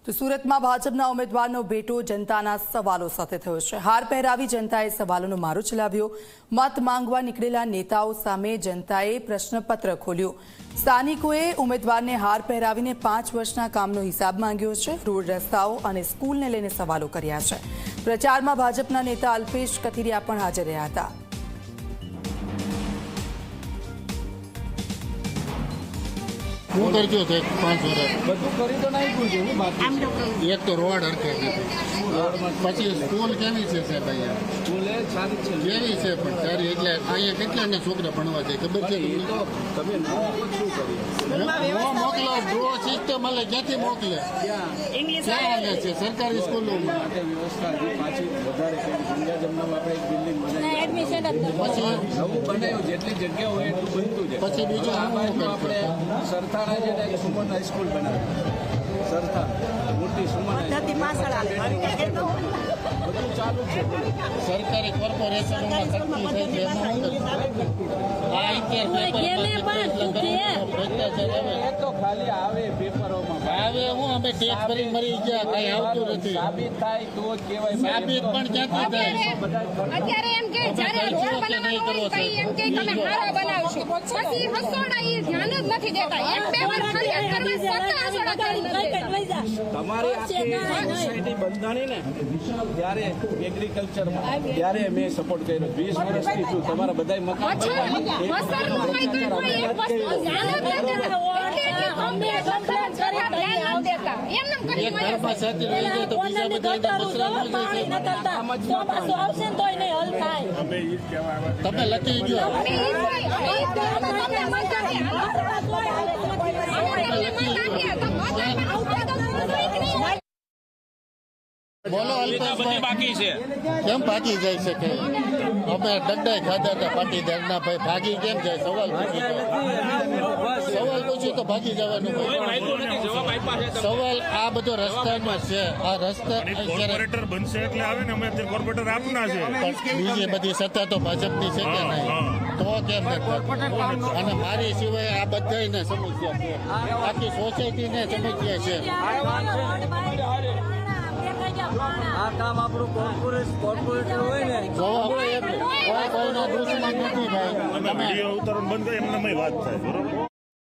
તો સુરતમાં ભાજપના ઉમેદવારનો ભેટો જનતાના સવાલો સાથે થયો છે। હાર પહેરાવી જનતાએ સવાલોનો મારો ચલાવ્યો। મત માંગવા નીકળેલા નેતાઓ સામે જનતાએ પ્રશ્નપત્ર ખોલ્યો। સ્થાનિકોએ ઉમેદવારને હાર પહેરાવીને 5 વર્ષના કામનો હિસાબ માંગ્યો છે। રોડ રસ્તાઓ અને સ્કૂલને લઈને સવાલો કર્યા છે। પ્રચારમાં ભાજપના નેતા અલ્પેશ કથિરિયા પણ હાજર રહ્યા હતા। હું કરજો છે 5 વર્ષ બધું કરી તો નાખ્યું છે હું બાકી એક તો રોડ હરખે પછી સ્કૂલ કેવી છે સાહેબ અહીંયા સ્કૂલે સારી છે કેવી છે પણ સારી એટલે અહીંયા કેટલાને છોકરા ભણવા જાય ખબર છે એ તો તમે ન આપો શું કરીએ મોકલો ડ્રો સિસ્ટમ એટલે ક્યાંથી મોકલે ક્યાં આવે છે સરકારી સ્કૂલોમાં માટે વ્યવસ્થા હજી પાછી વધારે કરી ગંગાજમનામાં આપણે એક બિલ્ડિંગ બનાવી પછી નવું બનાવ્યું જેટલી જગ્યા હોય એટલું બનતું છે પછી બીજું આ બાજુ શું કરશે? આપણે સરથાણા છે ને સુમન હાઈસ્કૂલ બનાવી સરથા મોટી સુમન બધું ચાલુ છે સરકારી કોર્પોરેશનમાં તકલીફ થઈ છે એમાં શું કરશે? એ તો ખાલી આવે પેપરોમાં હવે હું અમે ટેક્સ ભરી મરી ગયા કઈ આવતું નથી સાબિત થાય તો જ કહેવાય સાબિત પણ ક્યાંથી થાય અત્યારે એમ કે જ્યારે રોડ બનાવવાનો હોય તો એમ કે તમે હારો બનાવશો પછી હસોડા એ ધ્યાન જ નથી દેતા એક બે વાર ફરિયાદ કરવી છતાં હસોડા ધ્યાન નથી દેતા તમારી આખી સોસાયટી બંધાણી ને ત્યારે એગ્રીકલ્ચરમાં ત્યારે મેં સપોર્ટ કર્યો 20 વર્ષથી છું તમારા બધા મકાન વસરનું કઈ કોઈ એક વસ્તુ ધ્યાન જ નથી દેતા ધ્યાન જ દેતા એમને કરી એક ઘરમાં સાથે રહી જાય તો બીજા બધા તમે લખી ગયો બોલો અલ્પેશભાઈ બાકી છે કેમ ભાગી જાય છે કે અમે દંડાઈ ખાધા હતા પાટીદારના ભાઈ ભાગી કેમ જાય સવાલ પૂછ્યું તો ભાગી જવાનું સવાલ આ બધો રસ્તામાં છે આ રસ્તા કોર્પોરેટર બનશે એટલે આવે ને અમે અત્યારે કોર્પોરેટર આપના છે બીજી બધી સત્તા તો ભાજપની છે કે નહીં તો કેમ નથી અને મારી સિવાય આ બધાને સમસ્યા છે આખી સોસાયટીને સમસ્યા છે આ કામ આપણું કોર્પોરેટર હોય ને કોઈનો દુશ્મન નથી ભાઈ વિડીયો ઉતારવાનું બંધ કરે એમને વાત થાય બરોબર।